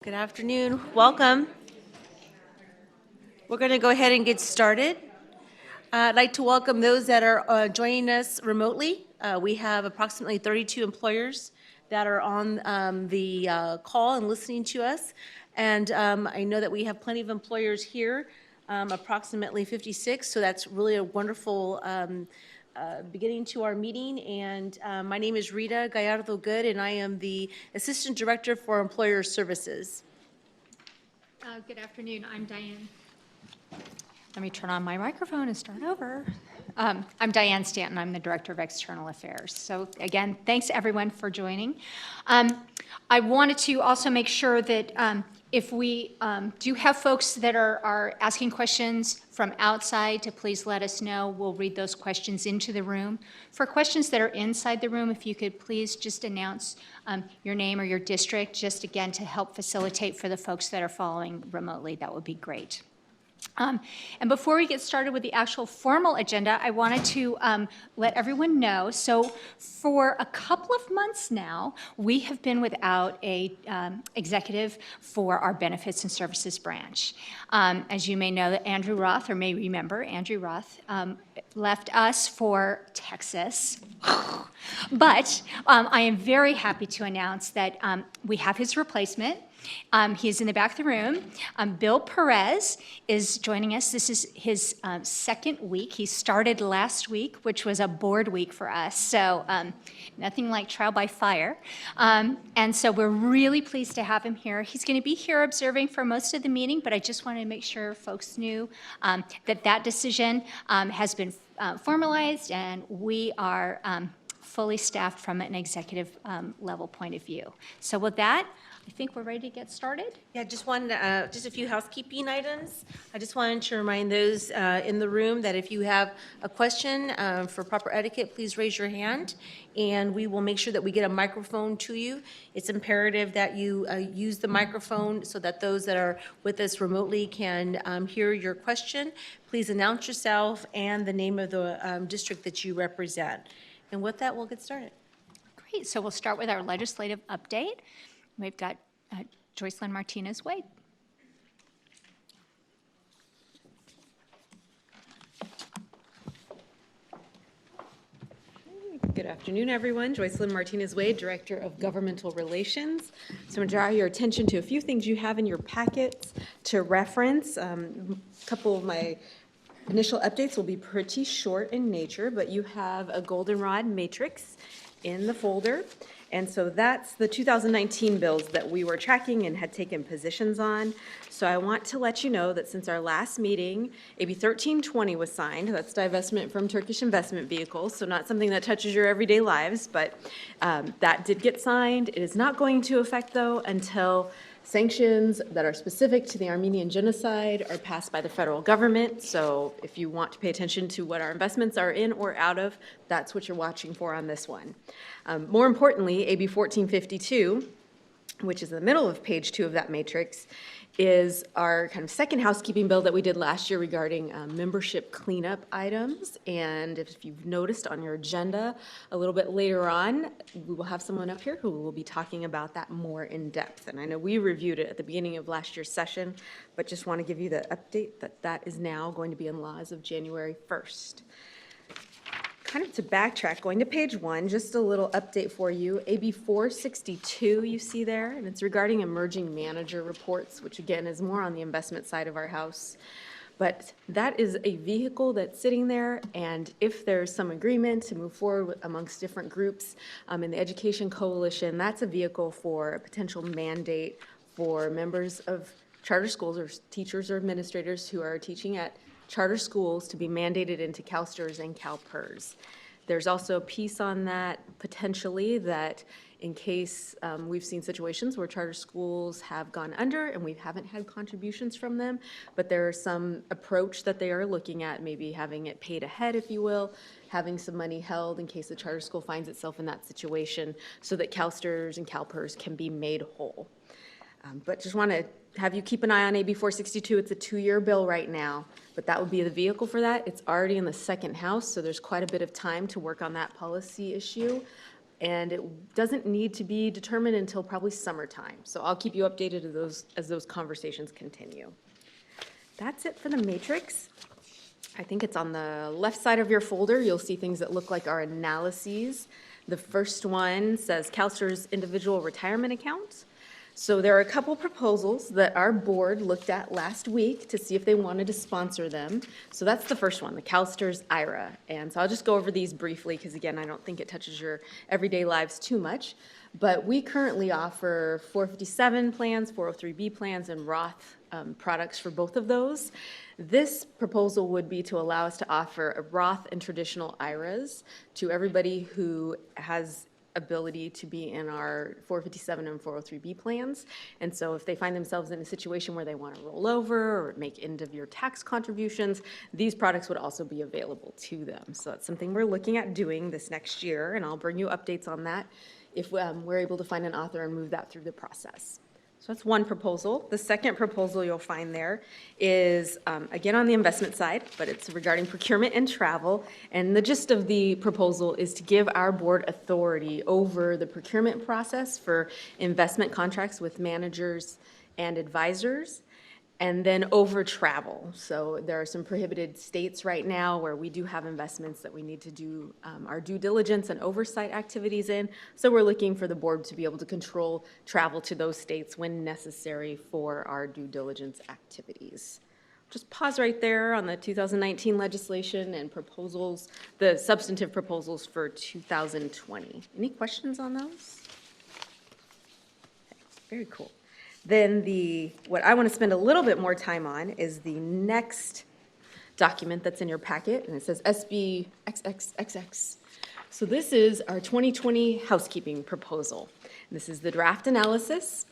Good afternoon. Welcome. We're going to go ahead and get started. I'd like to welcome those that are joining us remotely. We have approximately 32 employers that are on the call and listening to us. And I know that we have plenty of employers here, approximately 56, so that's really a wonderful beginning to our meeting. And my name is Rita Gallardo Good, and I am the Assistant Director for Employer Services. Good afternoon. I'm Diane. Let me turn on my microphone and start over. I'm Diane Stanton. I'm the Director of External Affairs. So again, thanks everyone for joining. I wanted to also make sure that if we do have folks that are asking questions from outside, to please let us know. We'll read those questions into the room. For questions that are inside the room, if you could please just announce your name or your district, just again to help facilitate for the folks that are following remotely, that would be great. And before we get started with the actual formal agenda, I wanted to let everyone know, so for a couple of months now, we have been without a executive for our benefits and services branch. As you may know, Andrew Roth, or may remember, Andrew Roth left us for Texas. But I am very happy to announce that we have his replacement. He's in the back of the room. Bill Perez is joining us. This is his second week. He started last week, which was a board week for us, so nothing like trial by fire. And so we're really pleased to have him here. He's going to be here observing for most of the meeting, but I just wanted to make sure folks knew that decision has been formalized, and we are fully staffed from an executive level point of view. So with that, I think we're ready to get started. Yeah, just a few housekeeping items. I just wanted to remind those in the room that if you have a question for proper etiquette, please raise your hand, and we will make sure that we get a microphone to you. It's imperative that you use the microphone so that those that are with us remotely can hear your question. Please announce yourself and the name of the district that you represent. And with that, we'll get started. Great. So we'll start with our legislative update. We've got Joycelyn Martinez Wade. Good afternoon, everyone. Joycelyn Martinez Wade, Director of Governmental Relations. So I'm going to draw your attention to a few things you have in your packets to reference. A couple of my initial updates will be pretty short in nature, but you have a goldenrod matrix in the folder. And so that's the 2019 bills that we were tracking and had taken positions on. So I want to let you know that since our last meeting, AB 1320 was signed. That's divestment from Turkish investment vehicles, so not something that touches your everyday lives, but that did get signed. It is not going to affect, though, until sanctions that are specific to the Armenian genocide are passed by the federal government. So if you want to pay attention to what our investments are in or out of, that's what you're watching for on this one. More importantly, AB 1452, which is in the middle of page 2 of that matrix, is our kind of second housekeeping bill that we did last year regarding membership cleanup items. And if you've noticed on your agenda a little bit later on, we will have someone up here who will be talking about that more in depth. And I know we reviewed it at the beginning of last year's session, but just want to give you the update that that is now going to be in law as of January 1st. Kind of to backtrack, going to page 1, just a little update for you. AB 462 you see there, and it's regarding emerging manager reports, which again is more on the investment side of our house. But that is a vehicle that's sitting there, and if there's some agreement to move forward amongst different groups in the Education Coalition, that's a vehicle for a potential mandate for members of charter schools or teachers or administrators who are teaching at charter schools to be mandated into CalSTRS and CalPERS. There's also a piece on that potentially that in case we've seen situations where charter schools have gone under and we haven't had contributions from them, but there is some approach that they are looking at, maybe having it paid ahead, if you will, having some money held in case the charter school finds itself in that situation so that CalSTRS and CalPERS can be made whole. But just want to have you keep an eye on AB 462. It's a 2-year bill right now, but that would be the vehicle for that. It's already in the second house, so there's quite a bit of time to work on that policy issue. and it doesn't need to be determined until probably summertime. So I'll keep you updated as those conversations continue. That's it for the matrix. I think it's on the left side of your folder. You'll see things that look like our analyses. The first one says CalSTRS individual retirement accounts. So there are a couple proposals that our board looked at last week to see if they wanted to sponsor them. So that's the first one, the CalSTRS IRA. And so I'll just go over these briefly because, again, I don't think it touches your everyday lives too much. But we currently offer 457 plans, 403B plans, and Roth products for both of those. This proposal would be to allow us to offer a Roth and traditional IRAs to everybody who has ability to be in our 457 and 403B plans. And so if they find themselves in a situation where they want to roll over or make end-of-year tax contributions, these products would also be available to them. So that's something we're looking at doing this next year, and I'll bring you updates on that if we're able to find an author and move that through the process. So that's one proposal. The second proposal you'll find there is, again, on the investment side, but it's regarding procurement and travel. And the gist of the proposal is to give our board authority over the procurement process for investment contracts with managers and advisors, and then over travel. So there are some prohibited states right now where we do have investments that we need to do our due diligence and oversight activities in. So we're looking for the board to be able to control travel to those states when necessary for our due diligence activities. Just pause right there on the 2019 legislation and proposals, the substantive proposals for 2020. Any questions on those? Okay, very cool. Then what I want to spend a little bit more time on is the next document that's in your packet, and it says SB XXXX. So this is our 2020 housekeeping proposal. This is the draft analysis.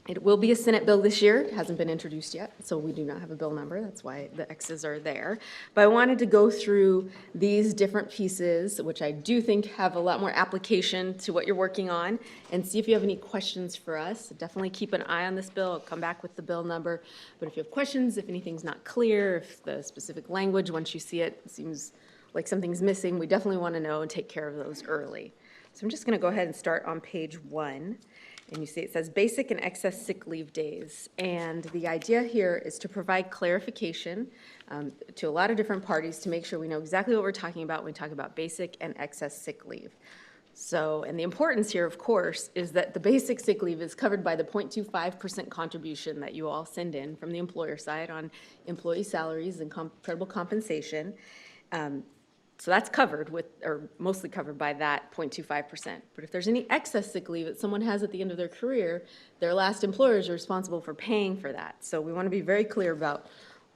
It will be a Senate bill this year. It hasn't been introduced yet, so we do not have a bill number. That's why the X's are there. But I wanted to go through these different pieces, which I do think have a lot more application to what you're working on, and see if you have any questions for us. Definitely keep an eye on this bill. I'll come back with the bill number. But if you have questions, if anything's not clear, if the specific language, once you see it, seems like something's missing, we definitely want to know and take care of those early. So I'm just going to go ahead and start on page 1. And you see it says basic and excess sick leave days. And the idea here is to provide clarification to a lot of different parties to make sure we know exactly what we're talking about when we talk about basic and excess sick leave. So, and the importance here, of course, is that the basic sick leave is covered by the 0.25% contribution that you all send in from the employer side on employee salaries and credible compensation. So that's covered with, or mostly covered by that 0.25%. But if there's any excess sick leave that someone has at the end of their career, their last employers are responsible for paying for that. So we want to be very clear about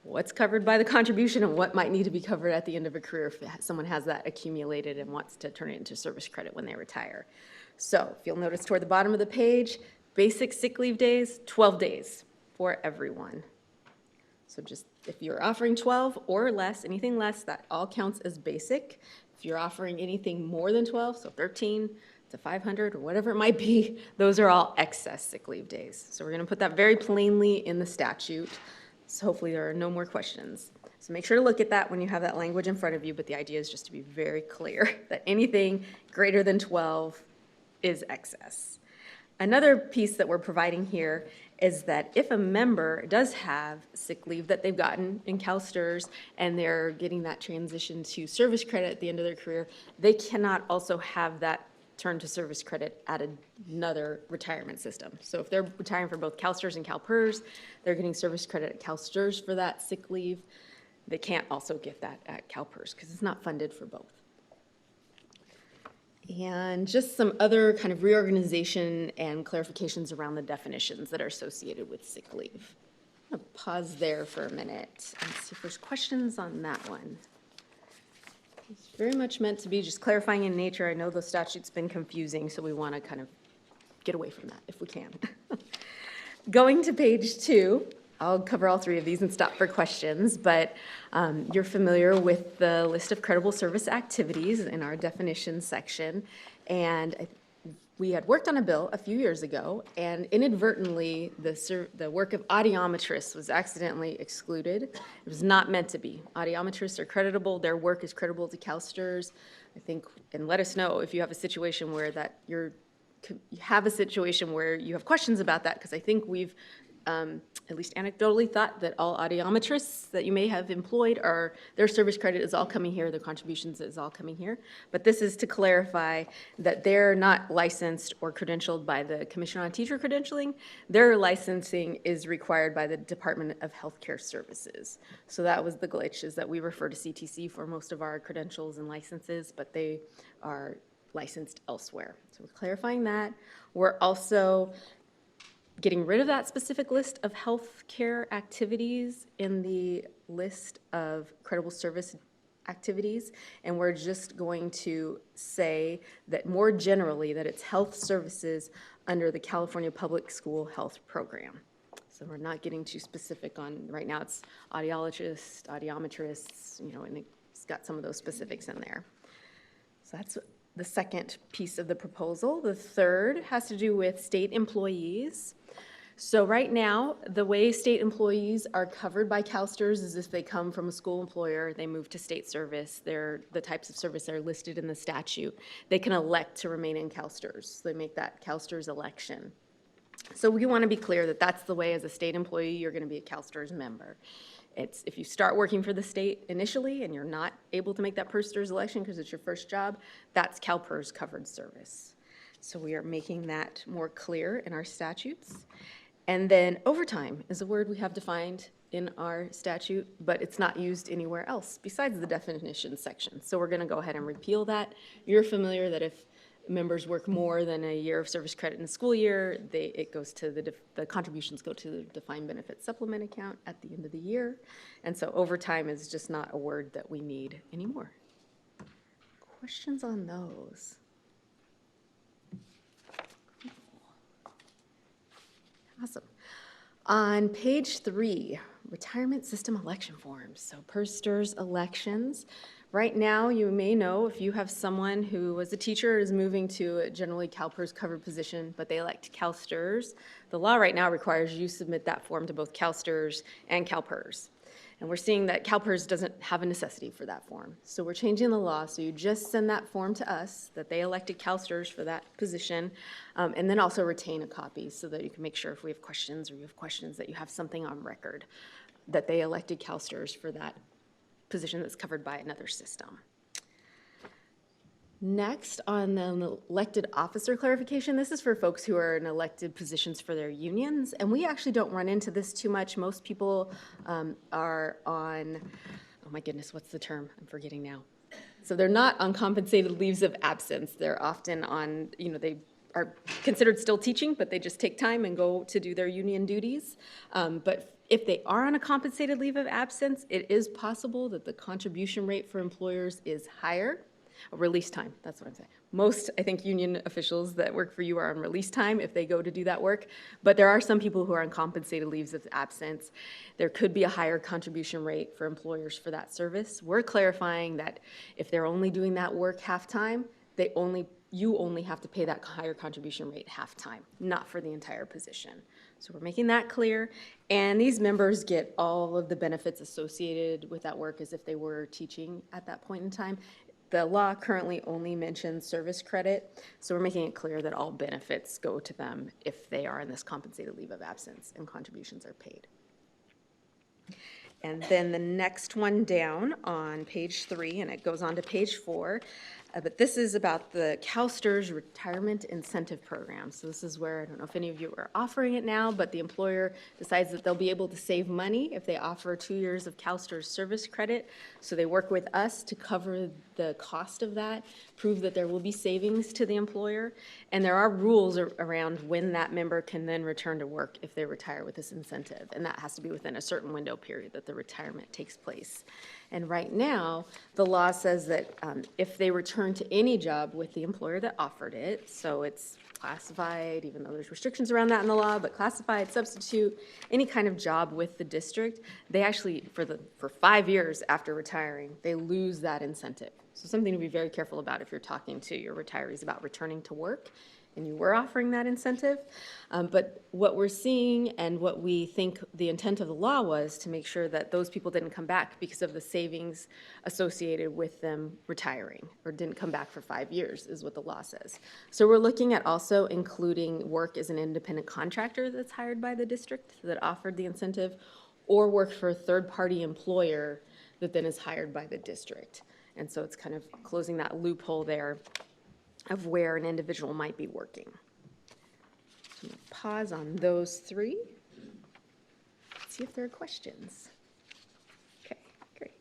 what's covered by the contribution and what might need to be covered at the end of a career if someone has that accumulated and wants to turn it into service credit when they retire. So if you'll notice toward the bottom of the page, basic sick leave days, 12 days for everyone. So just if you're offering 12 or less, anything less, that all counts as basic. If you're offering anything more than 12, so 13 to 500 or whatever it might be, those are all excess sick leave days. So we're going to put that very plainly in the statute. So hopefully there are no more questions. So make sure to look at that when you have that language in front of you, but the idea is just to be very clear that anything greater than 12 is excess. Another piece that we're providing here is that if a member does have sick leave that they've gotten in CalSTRS and they're getting that transition to service credit at the end of their career, they cannot also have that turn to service credit at another retirement system. So if they're retiring for both CalSTRS and CalPERS, they're getting service credit at CalSTRS for that sick leave. They can't also get that at CalPERS because it's not funded for both. And just some other kind of reorganization and clarifications around the definitions that are associated with sick leave. I'm going to pause there for a minute and see if there's questions on that one. It's very much meant to be just clarifying in nature. I know the statute's been confusing, so we want to kind of get away from that if we can. Going to page 2. I'll cover all 3 of these and stop for questions, but you're familiar with the list of credible service activities in our definitions section, and we had worked on a bill a few years ago, and inadvertently, the work of audiometrists was accidentally excluded. It was not meant to be. Audiometrists are creditable. Their work is creditable to CalSTRS. I think, and let us know if you have a situation where you have a situation where you have questions about that, because I think we've at least anecdotally thought that all audiometrists that you may have employed their service credit is all coming here, their contributions is all coming here. But this is to clarify that they're not licensed or credentialed by the Commission on Teacher Credentialing. Their licensing is required by the Department of Healthcare Services. So that was the glitch, is that we refer to CTC for most of our credentials and licenses, but they are licensed elsewhere. So we're clarifying that. We're also getting rid of that specific list of healthcare activities in the list of credible service activities, and we're just going to say that more generally that it's health services under the California Public School Health Program. So we're not getting too specific on, right now it's audiologists, audiometrists, and it's got some of those specifics in there. So that's the second piece of the proposal. The third has to do with state employees. So right now, the way state employees are covered by CalSTRS is if they come from a school employer, they move to state service. They're the types of service that are listed in the statute. They can elect to remain in CalSTRS. They make that CalSTRS election. So we want to be clear that that's the way as a state employee, you're going to be a CalSTRS member. It's if you start working for the state initially and you're not able to make that PERS election because it's your first job, that's CalPERS covered service. So we are making that more clear in our statutes. And then overtime is a word we have defined in our statute, but it's not used anywhere else besides the definition section. So we're going to go ahead and repeal that. You're familiar that if members work more than a year of service credit in a school year, it goes to the contributions go to the defined benefit supplement account at the end of the year. And so overtime is just not a word that we need anymore. Questions on those? Awesome. On page 3, retirement system election forms. So PERS elections. Right now, you may know if you have someone who was a teacher is moving to a generally CalPERS covered position, but they elect CalSTRS. The law right now requires you submit that form to both CalSTRS and CalPERS. And we're seeing that CalPERS doesn't have a necessity for that form. So we're changing the law, so you just send that form to us, that they elected CalSTRS for that position, and then also retain a copy so that you can make sure if we have questions or you have questions that you have something on record that they elected CalSTRS for that position that's covered by another system. Next, on the elected officer clarification, this is for folks who are in elected positions for their unions, and we actually don't run into this too much. Most people are on, oh my goodness, what's the term? I'm forgetting now. So they're not on compensated leaves of absence. They're often on, they are considered still teaching, but they just take time and go to do their union duties. But if they are on a compensated leave of absence, it is possible that the contribution rate for employers is higher. Release time, that's what I'm saying. Most, I think, union officials that work for you are on release time if they go to do that work, but there are some people who are on compensated leaves of absence. There could be a higher contribution rate for employers for that service. We're clarifying that if they're only doing that work half-time, you only have to pay that higher contribution rate half-time, not for the entire position. So we're making that clear, and these members get all of the benefits associated with that work as if they were teaching at that point in time. The law currently only mentions service credit, so we're making it clear that all benefits go to them if they are in this compensated leave of absence and contributions are paid. And then the next one down on page 3, and it goes on to page 4, but this is about the CalSTRS Retirement Incentive Program. So this is where, I don't know if any of you are offering it now, but the employer decides that they'll be able to save money if they offer 2 years of CalSTRS service credit. So they work with us to cover the cost of that, prove that there will be savings to the employer. And there are rules around when that member can then return to work if they retire with this incentive. And that has to be within a certain window period that the retirement takes place. And right now, the law says that if they return to any job with the employer that offered it, so it's classified, even though there's restrictions around that in the law, but classified, substitute, any kind of job with the district, they actually, for 5 years after retiring, they lose that incentive. So something to be very careful about if you're talking to your retirees about returning to work, and you were offering that incentive. But what we're seeing and what we think the intent of the law was to make sure that those people didn't come back because of the savings associated with them retiring, or didn't come back for 5 years, is what the law says. So we're looking at also including work as an independent contractor that's hired by the district that offered the incentive, or work for a third-party employer that then is hired by the district. And so it's kind of closing that loophole there of where an individual might be working. So I'm gonna pause on those three. See if there are questions. Okay, great.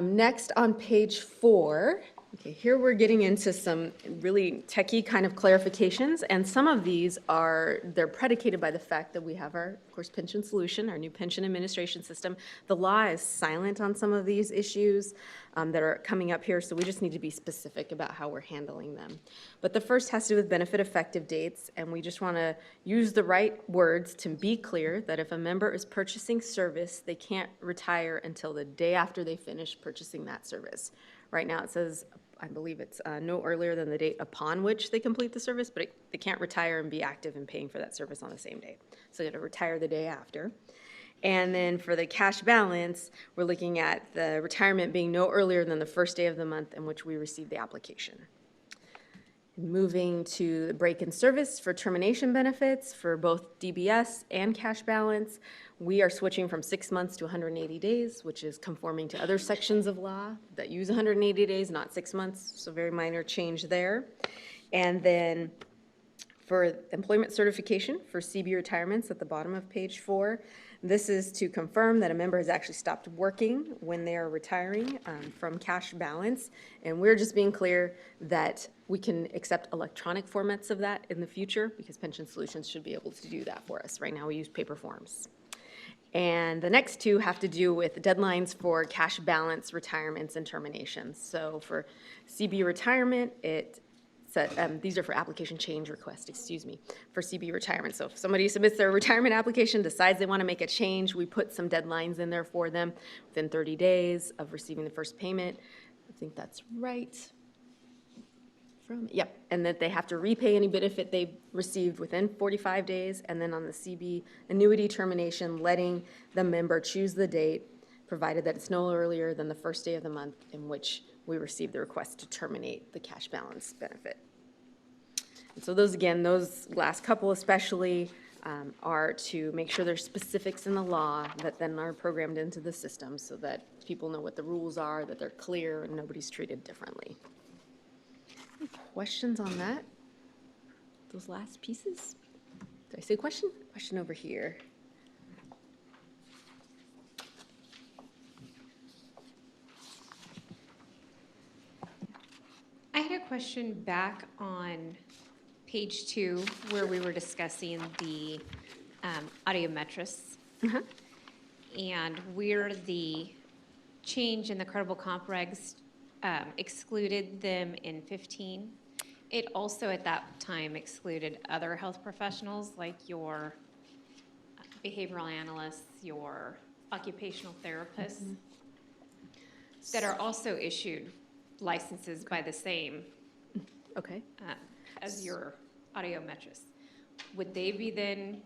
Next on page 4, okay, here we're getting into some really techie kind of clarifications, and some of these they're predicated by the fact that we have our, of course, pension solution, our new pension administration system. The law is silent on some of these issues that are coming up here, so we just need to be specific about how we're handling them. But the first has to do with benefit effective dates, and we just want to use the right words to be clear that if a member is purchasing service, they can't retire until the day after they finish purchasing that service. Right now it says, I believe it's no earlier than the date upon which they complete the service, but they can't retire and be active in paying for that service on the same day. So they have to retire the day after. And then for the cash balance, we're looking at the retirement being no earlier than the first day of the month in which we receive the application. Moving to the break in service for termination benefits for both DBS and cash balance, we are switching from 6 months to 180 days, which is conforming to other sections of law that use 180 days, not 6 months, so very minor change there. And then for employment certification for CB retirements at the bottom of page 4, this is to confirm that a member has actually stopped working when they are retiring from cash balance. And we're just being clear that we can accept electronic formats of that in the future because Pension Solutions should be able to do that for us. Right now we use paper forms. And the next two have to do with deadlines for cash balance retirements and terminations. So for CB retirement, these are for application change request, for CB retirement. So if somebody submits their retirement application, decides they want to make a change, we put some deadlines in there for them within 30 days of receiving the first payment. I think that's right. Yep, and that they have to repay any benefit they've received within 45 days, and then on the CB annuity termination, letting the member choose the date, provided that it's no earlier than the first day of the month in which we receive the request to terminate the cash balance benefit. And so those last couple especially, are to make sure there's specifics in the law that then are programmed into the system so that people know what the rules are, that they're clear, and nobody's treated differently. Any questions on that? Those last pieces? Did I say question? Question over here. I had a question back on page 2 where we were discussing the audiometrists and where the change in the credible comp regs excluded them in 15. It also at that time excluded other health professionals like your behavioral analysts, your occupational therapists that are also issued licenses by the same as your audiometrists. Would they be then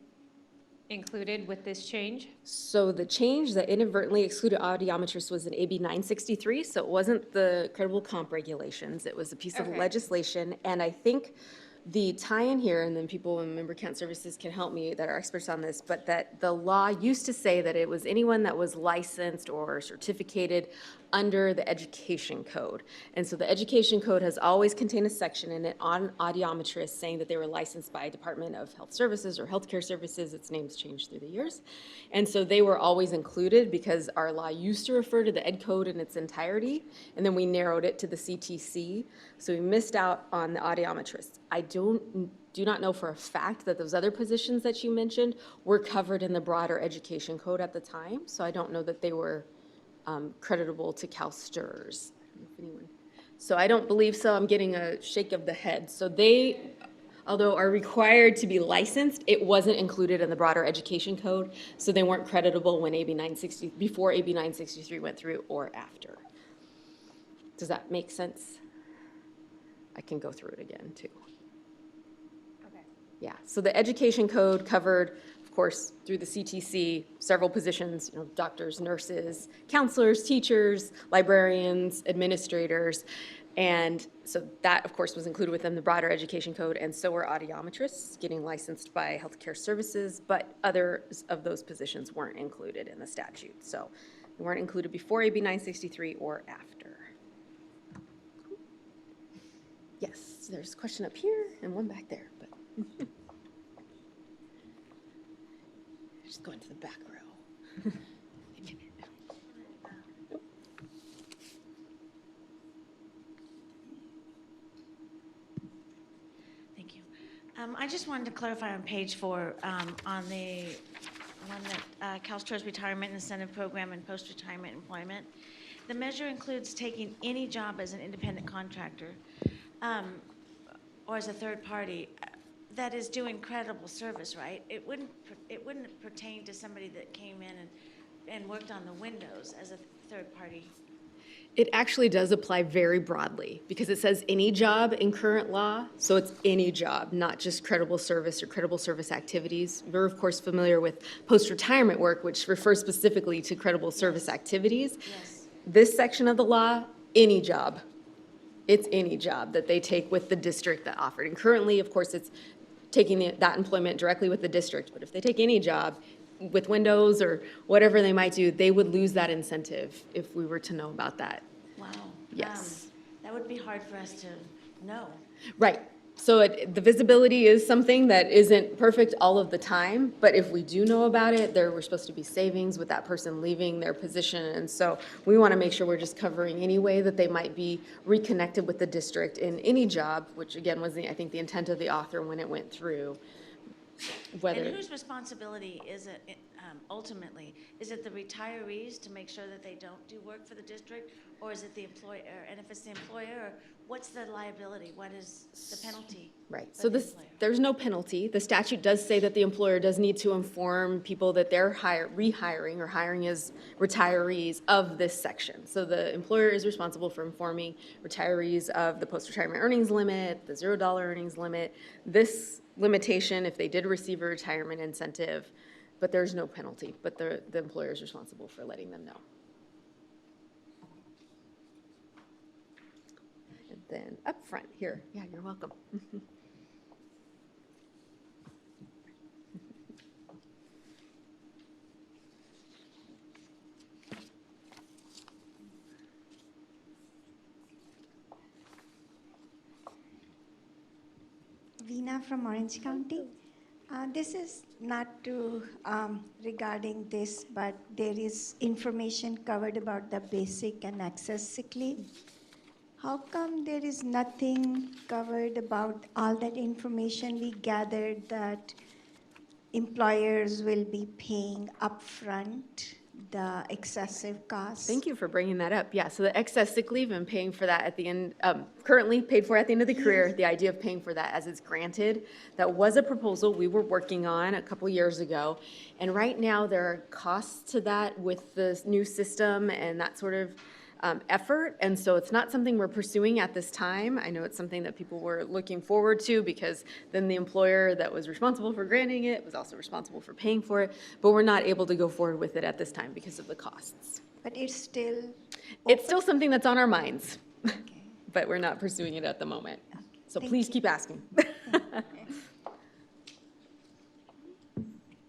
included with this change? So the change that inadvertently excluded audiometrists was in AB 963, so it wasn't the credible comp regulations. It was a piece of legislation, and I think the tie-in here, and then people in member account services can help me that are experts on this, but that the law used to say that it was anyone that was licensed or certificated under the education code. And so the education code has always contained a section in it on audiometrists saying that they were licensed by Department of Health Services or Healthcare Services. Its name's changed through the years. And so they were always included because our law used to refer to the ed code in its entirety, and then we narrowed it to the CTC. So we missed out on the audiometrists. I do not know for a fact that those other positions that you mentioned were covered in the broader education code at the time, so I don't know that they were creditable to CalSTRS. So I don't believe so. I'm getting a shake of the head. So they, although are required to be licensed, it wasn't included in the broader education code, so they weren't creditable when before AB 963 went through or after. Does that make sense? I can go through it again, too. Okay. Yeah, so the education code covered, of course, through the CTC, several positions, doctors, nurses, counselors, teachers, librarians, administrators. And so that, of course, was included within the broader education code, and so were audiometrists getting licensed by Healthcare Services, but others of those positions weren't included in the statute. So they weren't included before AB 963 or after. Yes, there's a question up here and one back there, but just going to the back row. Thank you. I just wanted to clarify on page 4, on the one that CalSTRS Retirement Incentive Program and Post-Retirement Employment. The measure includes taking any job as an independent contractor or as a third party that is doing credible service, right? It wouldn't pertain to somebody that came in and worked on the windows as a third party. It actually does apply very broadly because it says any job in current law, so it's any job, not just credible service or credible service activities. We're, of course, familiar with post-retirement work, which refers specifically to credible service activities. Yes. This section of the law, any job. It's any job that they take with the district that offered. And currently, of course, it's taking that employment directly with the district. But if they take any job with windows or whatever they might do, they would lose that incentive if we were to know about that. Wow. Yes. That would be hard for us to know. Right. So the visibility is something that isn't perfect all of the time, but if we do know about it, there were supposed to be savings with that person leaving their position. And so we want to make sure we're just covering any way that they might be reconnected with the district in any job, which again was, I think, the intent of the author when it went through. And whose responsibility is it ultimately? Is it the retirees to make sure that they don't do work for the district? Or is it the employer? And if it's the employer, what's the liability? What is the penalty? Right, for so the employer? there's no penalty. The statute does say that the employer does need to inform people that they're rehiring or hiring as retirees of this section. So the employer is responsible for informing retirees of the post-retirement earnings limit, the $0 earnings limit, this limitation if they did receive a retirement incentive, but there's no penalty, but the employer is responsible for letting them know. And then up front here, yeah, you're welcome. Veena from Orange County. This is not to regarding this, but there is information covered about the basic and excess sick leave. How come there is nothing covered about all that information we gathered that employers will be paying upfront the excessive costs? Thank you for bringing that up. Yeah, so the excess sick leave and paying for that at the end, currently paid for at the end of the career, the idea of paying for that as it's granted, that was a proposal we were working on a couple years ago. And right now, there are costs to that with the new system and that sort of effort. And so it's not something we're pursuing at this time. I know it's something that people were looking forward to because then the employer that was responsible for granting it was also responsible for paying for it. But we're not able to go forward with it at this time because of the costs. But it's still It's still something that's on our minds, okay. but we're not pursuing it at the moment. So Thank please you. keep asking.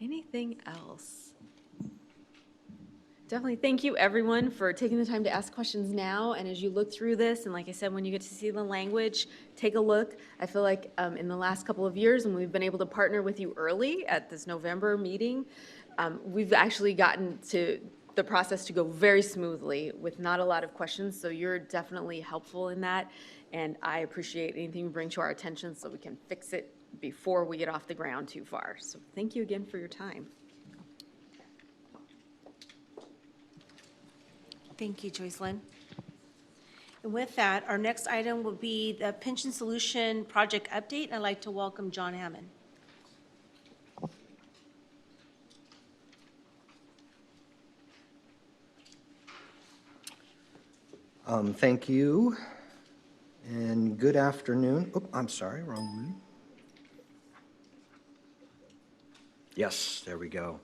Anything else? Definitely thank you, everyone, for taking the time to ask questions now. And as you look through this, and like I said, when you get to see the language, take a look. I feel like in the last couple of years, when we've been able to partner with you early at this November meeting, we've actually gotten to the process to go very smoothly with not a lot of questions. So you're definitely helpful in that. And I appreciate anything you bring to our attention so we can fix it before we get off the ground too far. So thank you again for your time. Thank you, Joycelyn. And with that, our next item will be the Pension Solution Project Update. I'd like to welcome John Hammond. Thank you, and good afternoon. Oh, I'm sorry, wrong one. Yes, there we go.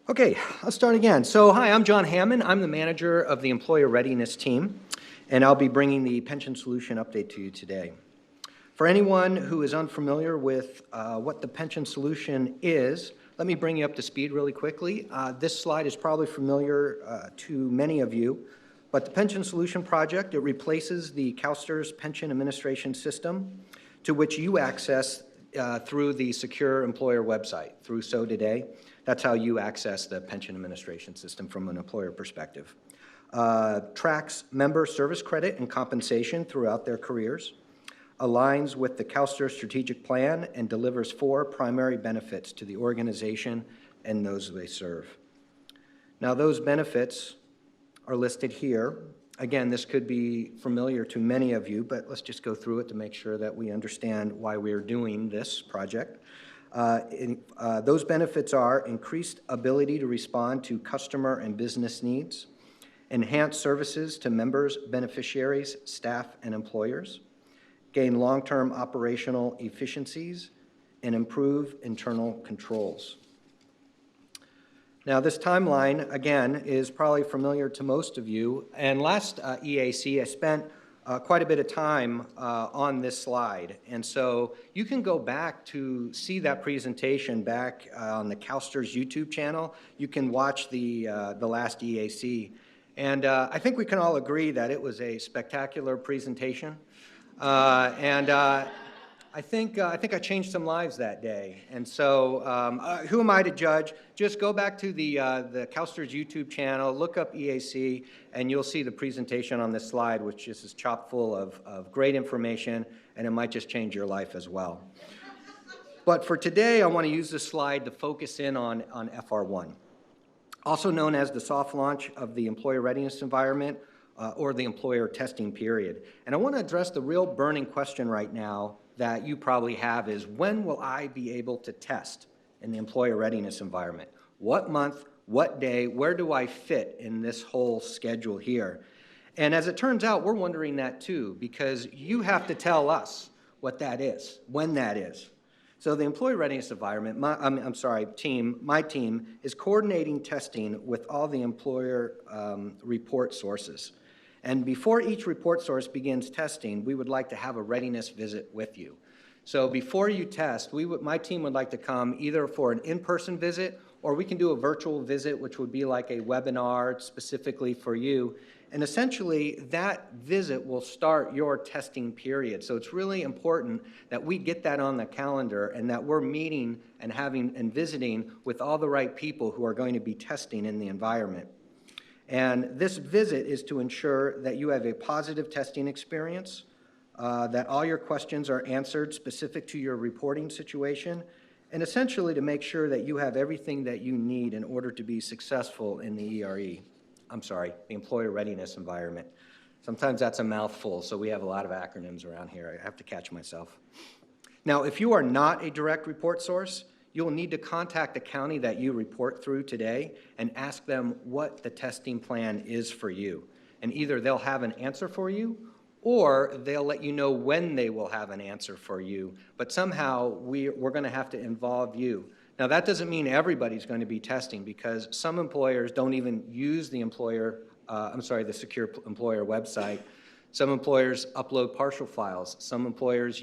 Okay, I'll start again. So, hi, I'm John Hammond. I'm the manager of the Employer Readiness Team, and I'll be bringing the Pension Solution update to you today. For anyone who is unfamiliar with what the Pension Solution is, let me bring you up to speed really quickly. This slide is probably familiar to many of you, but the Pension Solution Project, it replaces the CalSTRS pension administration system to which you access through the secure employer website, through So Today. That's how you access the pension administration system from an employer perspective. Tracks member service credit and compensation throughout their careers, aligns with the CalSTRS strategic plan, and delivers 4 primary benefits to the organization and those they serve. Now, those benefits are listed here. Again, this could be familiar to many of you, but let's just go through it to make sure that we understand why we are doing this project. Those benefits are increased ability to respond to customer and business needs, enhanced services to members, beneficiaries, staff, and employers, gain long-term operational efficiencies, and improve internal controls. Now, this timeline, again, is probably familiar to most of you, and last EAC, I spent quite a bit of time on this slide, and so you can go back to see that presentation back on the CalSTRS YouTube channel. You can watch the last EAC, and I think we can all agree that it was a spectacular presentation, and I think I changed some lives that day, and so who am I to judge? Just go back to the CalSTRS YouTube channel, look up EAC, and you'll see the presentation on this slide, which is chock full of great information, and it might just change your life as well. But for today, I want to use this slide to focus in on FR1, also known as the soft launch of the employer readiness environment, or the employer testing period. And I want to address the real burning question right now that you probably have is, when will I be able to test in the employer readiness environment? What month, what day, where do I fit in this whole schedule here? And as it turns out, we're wondering that too, because you have to tell us what that is, when that is. So the employee readiness environment, my team is coordinating testing with all the employer report sources. And before each report source begins testing, we would like to have a readiness visit with you. So before you test, my team would like to come either for an in-person visit, or we can do a virtual visit, which would be like a webinar specifically for you. And essentially, that visit will start your testing period. So it's really important that we get that on the calendar and that we're meeting and visiting with all the right people who are going to be testing in the environment. And this visit is to ensure that you have a positive testing experience, that all your questions are answered specific to your reporting situation, and essentially to make sure that you have everything that you need in order to be successful in the the employer readiness environment. Sometimes that's a mouthful, so we have a lot of acronyms around here. I have to catch myself. Now, if you are not a direct report source, you'll need to contact the county that you report through today and ask them what the testing plan is for you. And either they'll have an answer for you, or they'll let you know when they will have an answer for you. But somehow we're going to have to involve you. Now, that doesn't mean everybody's going to be testing, because some employers don't even use the the secure employer website. Some employers upload partial files. Some employers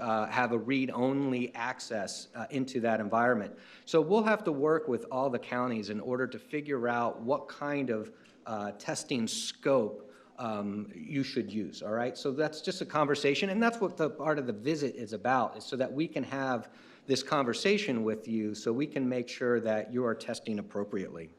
have a read-only access into that environment. So we'll have to work with all the counties in order to figure out what kind of testing scope you should use, all right? So that's just a conversation, and that's what the part of the visit is about, is so that we can have this conversation with you so we can make sure that you are testing appropriately.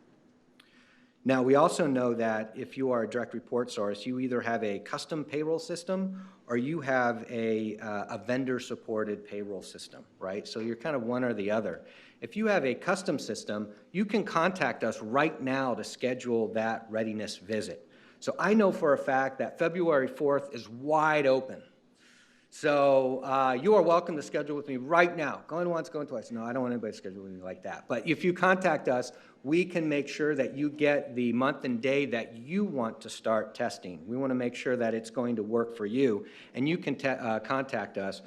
Now, we also know that if you are a direct report source, you either have a custom payroll system or you have a vendor-supported payroll system, right? So you're kind of one or the other. If you have a custom system, you can contact us right now to schedule that readiness visit. So I know for a fact that February 4th is wide open. So you are welcome to schedule with me right now. Going once, going twice. No, I don't want anybody to schedule with me like that. But if you contact us, we can make sure that you get the month and day that you want to start testing. We want to make sure that it's going to work for you. And you can contact us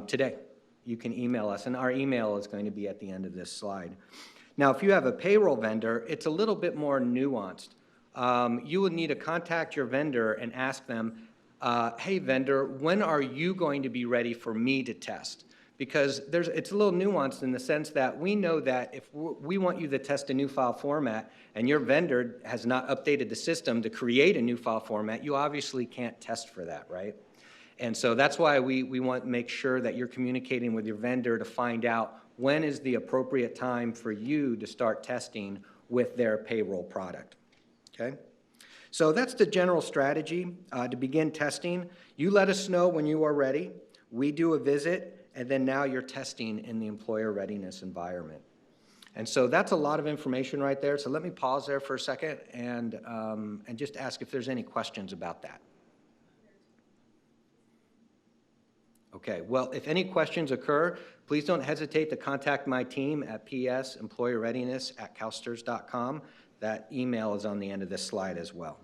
today. You can email us, and our email is going to be at the end of this slide. Now, if you have a payroll vendor, it's a little bit more nuanced. You would need to contact your vendor and ask them, hey, vendor, when are you going to be ready for me to test? Because it's a little nuanced in the sense that we know that if we want you to test a new file format and your vendor has not updated the system to create a new file format, you obviously can't test for that, right? And so that's why we want to make sure that you're communicating with your vendor to find out when is the appropriate time for you to start testing with their payroll product, okay? So that's the general strategy to begin testing. You let us know when you are ready. We do a visit, and then now you're testing in the employer readiness environment. And so that's a lot of information right there. So let me pause there for a second and just ask if there's any questions about that. Okay, well, if any questions occur, please don't hesitate to contact my team at psemployerreadiness@calstrs.com. That email is on the end of this slide as well.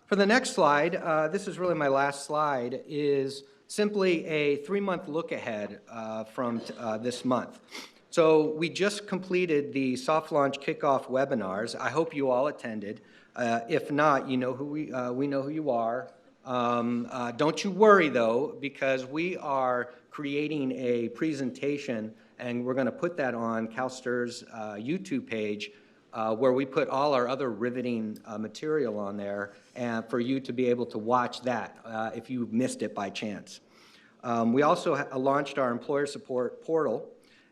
For the next slide, this is really my last slide, is simply a 3-month look ahead from this month. So we just completed the soft launch kickoff webinars. I hope you all attended. If not, you know who we know who you are. Don't you worry, though, because we are creating a presentation, and we're going to put that on CalSTRS' YouTube page, where we put all our other riveting material on there, and for you to be able to watch that if you missed it by chance. We also launched our employer support portal,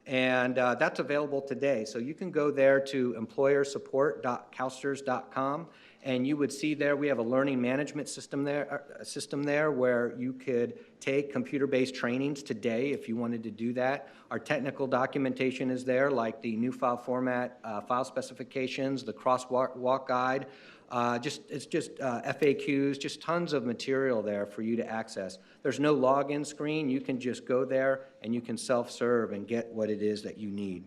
and that's available today. So you can go there to employersupport.calstrs.com, and you would see there we have a learning management system there where you could take computer-based trainings today if you wanted to do that. Our technical documentation is there, like the new file format, file specifications, the crosswalk guide. It's just FAQs, just tons of material there for you to access. There's no login screen. You can just go there and you can self-serve and get what it is that you need.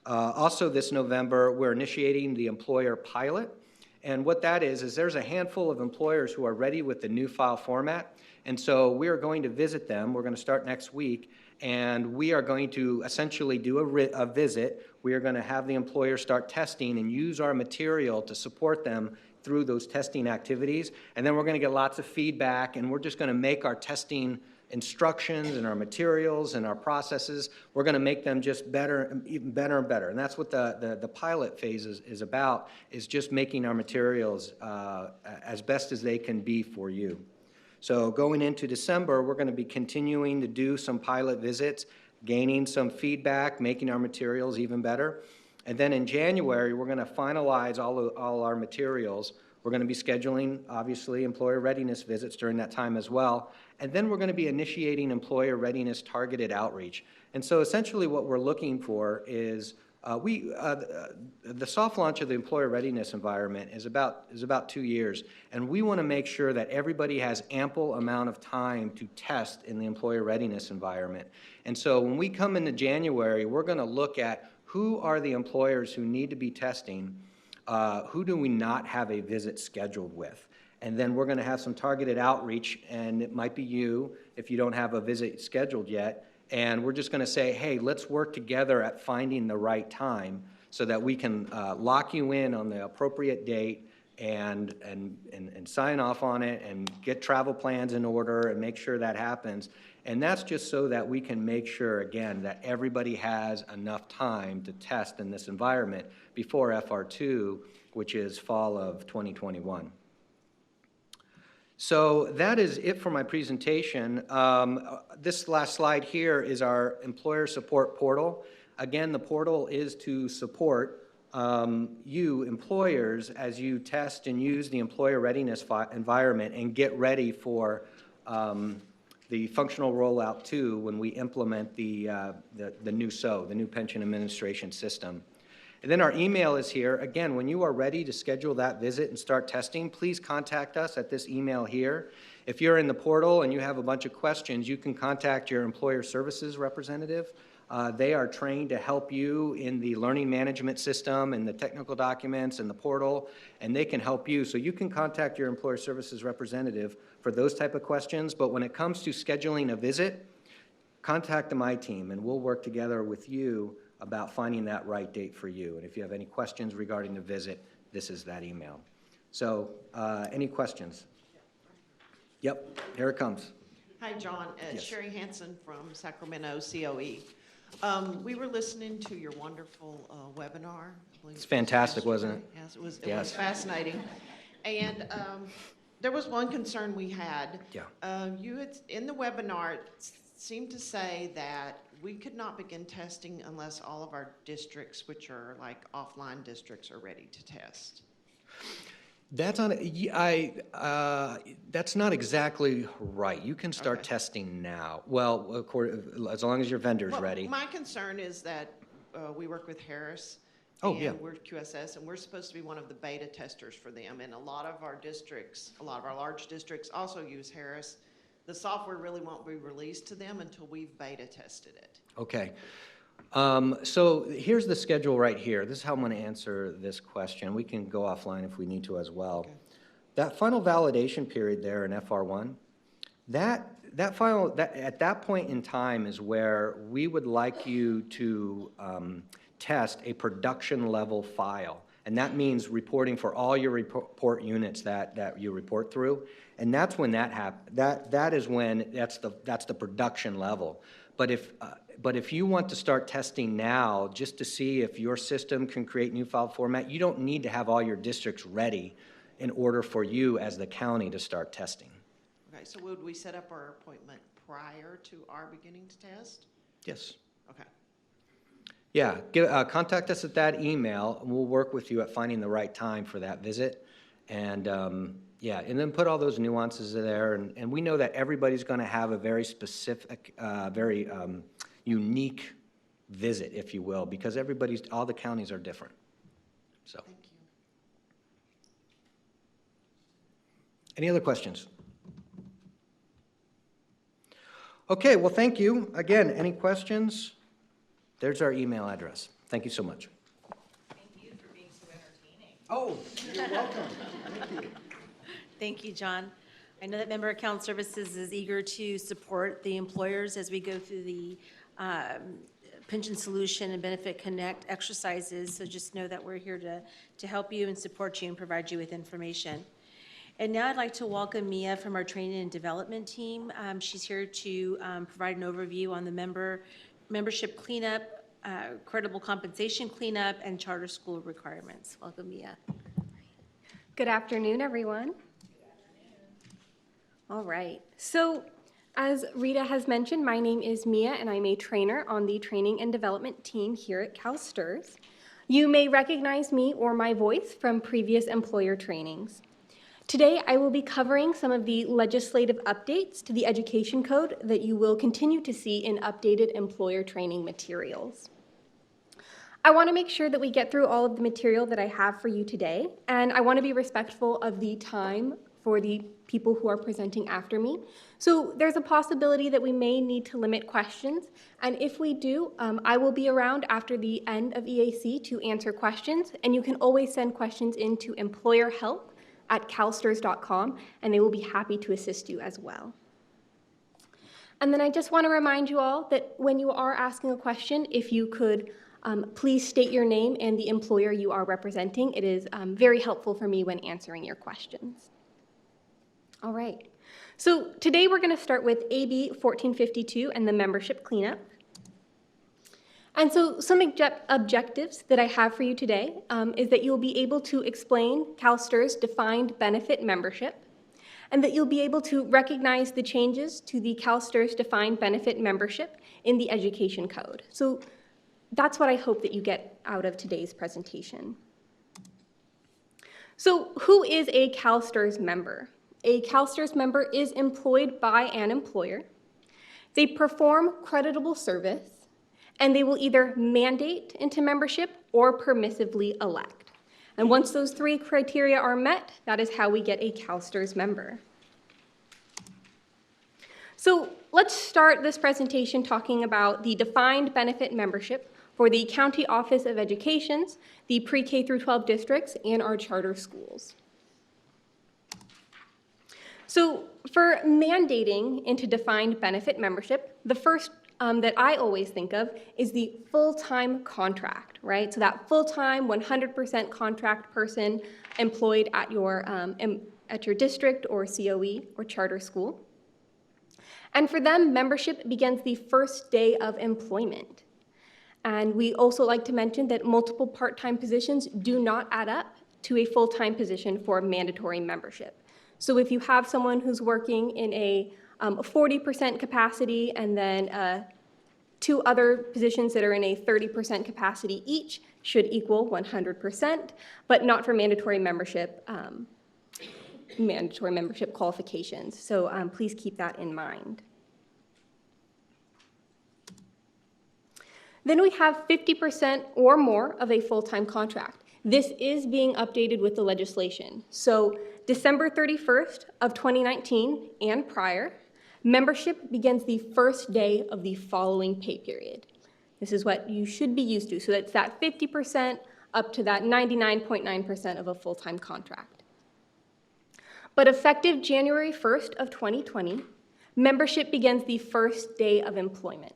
Also this November, we're initiating the employer pilot. And what that is there's a handful of employers who are ready with the new file format. And so we are going to visit them. We're going to start next week. And we are going to essentially do a visit. We are going to have the employer start testing and use our material to support them through those testing activities. And then we're going to get lots of feedback. And we're just going to make our testing instructions and our materials and our processes, we're going to make them just better, even better and better. And that's what the pilot phase is about, is just making our materials as best as they can be for you. So going into December, we're going to be continuing to do some pilot visits, gaining some feedback, making our materials even better. And then in January, we're going to finalize all our materials. We're going to be scheduling, obviously, employer readiness visits during that time as well. And then we're going to be initiating employer readiness targeted outreach. And so essentially what we're looking for is the soft launch of the employer readiness environment is about 2 years. And we want to make sure that everybody has ample amount of time to test in the employer readiness environment. And so when we come into January, we're going to look at who are the employers who need to be testing, who do we not have a visit scheduled with. And then we're going to have some targeted outreach, and it might be you if you don't have a visit scheduled yet. And we're just going to say, hey, let's work together at finding the right time so that we can lock you in on the appropriate date and sign off on it and get travel plans in order and make sure that happens. And that's just so that we can make sure, again, that everybody has enough time to test in this environment before FR2, which is fall of 2021. So that is it for my presentation. This last slide here is our employer support portal. Again, the portal is to support you, employers, as you test and use the employer readiness environment and get ready for the functional rollout 2 when we implement the new SO, the new pension administration system. And then our email is here. Again, when you are ready to schedule that visit and start testing, please contact us at this email here. If you're in the portal and you have a bunch of questions, you can contact your employer services representative. They are trained to help you in the learning management system and the technical documents and the portal, and they can help you. So you can contact your employer services representative for those type of questions. But when it comes to scheduling a visit, contact my team, and we'll work together with you about finding that right date for you. And if you have any questions regarding the visit, this is that email. So, any questions? Yep, here it comes. Hi, John. Yes. Sherry Hansen from Sacramento COE. We were listening to your wonderful webinar. I believe It's fantastic, yesterday. wasn't it? Yes, it was Yes. fascinating. And there was one concern we had. Yeah. You had, in the webinar, it seemed to say that we could not begin testing unless all of our districts, which are like offline districts, are ready to test. That's on, that's not exactly right. You can start Okay. testing now. Well, as long as your vendor's Well, ready. my concern is that we work with Harris. Oh, yeah. And we're QSS, and we're supposed to be one of the beta testers for them. And a lot of our districts, a lot of our large districts also use Harris. The software really won't be released to them until we've beta tested it. Okay. So here's the schedule right here. This is how I'm going to answer this question. We can go offline if we need to as well. Okay. That final validation period there in FR1, at that point in time is where we would like you to test a production level file. And that means reporting for all your report units that you report through. And that's when that happens. That is when that's the production level. But if you want to start testing now, just to see if your system can create new file format, you don't need to have all your districts ready in order for you as the county to start testing. Okay, so would we set up our appointment prior to our beginning to test? Yes. Okay. Yeah, contact us at that email, and we'll work with you at finding the right time for that visit. And yeah, and then put all those nuances there. And we know that everybody's going to have a very specific, very unique visit, if you will, because all the counties are different. So, Thank you. any other questions? Okay, well, thank you. Again, any questions? There's our email address. Thank you so much. Thank you for being so entertaining. Oh, you're welcome. Thank you. Thank you, John. I know that Member Account Services is eager to support the employers as we go through the Pension Solution and Benefit Connect exercises, so just know that we're here to help you and support you and provide you with information. And now I'd like to welcome Mia from our Training and Development team. She's here to provide an overview on the membership cleanup, credible compensation cleanup, and charter school requirements. Welcome, Mia. Good afternoon, everyone. All right. So, as Rita has mentioned, my name is Mia, and I'm a trainer on the Training and Development team here at CalSTRS. You may recognize me or my voice from previous employer trainings. Today, I will be covering some of the legislative updates to the Education Code that you will continue to see in updated employer training materials. I want to make sure that we get through all of the material that I have for you today, and I want to be respectful of the time for the people who are presenting after me. So there's a possibility that we may need to limit questions, and if we do, I will be around after the end of EAC to answer questions, and you can always send questions into employerhelp@calstrs.com, and they will be happy to assist you as well. And then I just want to remind you all that when you are asking a question, if you could please state your name and the employer you are representing. It is very helpful for me when answering your questions. All right. So today we're going to start with AB 1452 and the membership cleanup. And so some objectives that I have for you today is that you'll be able to explain CalSTRS defined benefit membership, and that you'll be able to recognize the changes to the CalSTRS defined benefit membership in the Education Code. So that's what I hope that you get out of today's presentation. So who is a CalSTRS member? A CalSTRS member is employed by an employer. They perform creditable service, and they will either mandate into membership or permissively elect. And once those three criteria are met, that is how we get a CalSTRS member. So let's start this presentation talking about the defined benefit membership for the County Office of Education's, the pre-K through 12 districts, and our charter schools. So for mandating into defined benefit membership, the first that I always think of is the full-time contract, right? So that full-time, 100% contract person employed at your district or COE or charter school. And for them, membership begins the first day of employment. And we also like to mention that multiple part-time positions do not add up to a full-time position for mandatory membership. So if you have someone who's working in a 40% capacity and then two other positions that are in a 30% capacity each should equal 100%, but not for mandatory membership qualifications. So please keep that in mind. Then we have 50% or more of a full-time contract. This is being updated with the legislation. So December 31st of 2019 and prior, membership begins the first day of the following pay period. This is what you should be used to. So that's that 50% up to that 99.9% of a full-time contract. But effective January 1st of 2020, membership begins the first day of employment.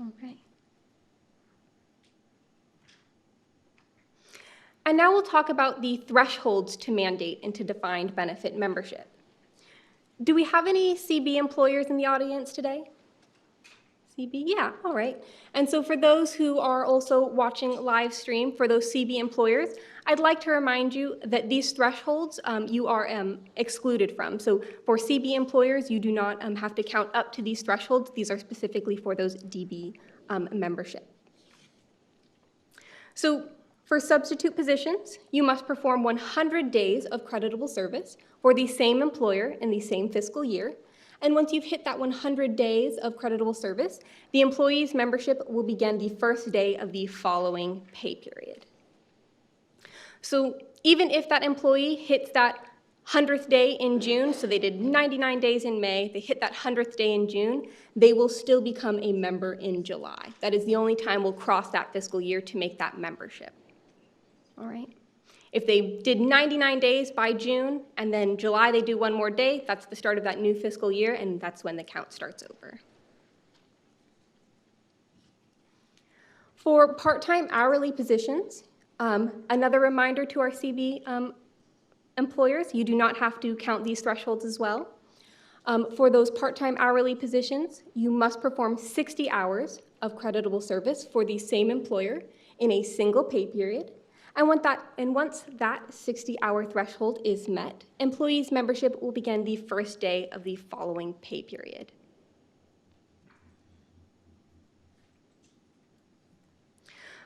Okay. And now we'll talk about the thresholds to mandate into defined benefit membership. Do we have any CB employers in the audience today? CB, yeah, all right. And so for those who are also watching live stream, for those CB employers, I'd like to remind you that these thresholds you are excluded from. So for CB employers, you do not have to count up to these thresholds. These are specifically for those DB membership. So for substitute positions, you must perform 100 days of creditable service for the same employer in the same fiscal year. And once you've hit that 100 days of creditable service, the employee's membership will begin the first day of the following pay period. So even if that employee hits that 100th day in June, so they did 99 days in May, they hit that 100th day in June, they will still become a member in July. That is the only time we'll cross that fiscal year to make that membership. All right. If they did 99 days by June, and then July they do one more day, that's the start of that new fiscal year, and that's when the count starts over. For part-time hourly positions, another reminder to our CB employers, you do not have to count these thresholds as well. For those part-time hourly positions, you must perform 60 hours of creditable service for the same employer in a single pay period. And once that 60-hour threshold is met, employees' membership will begin the first day of the following pay period.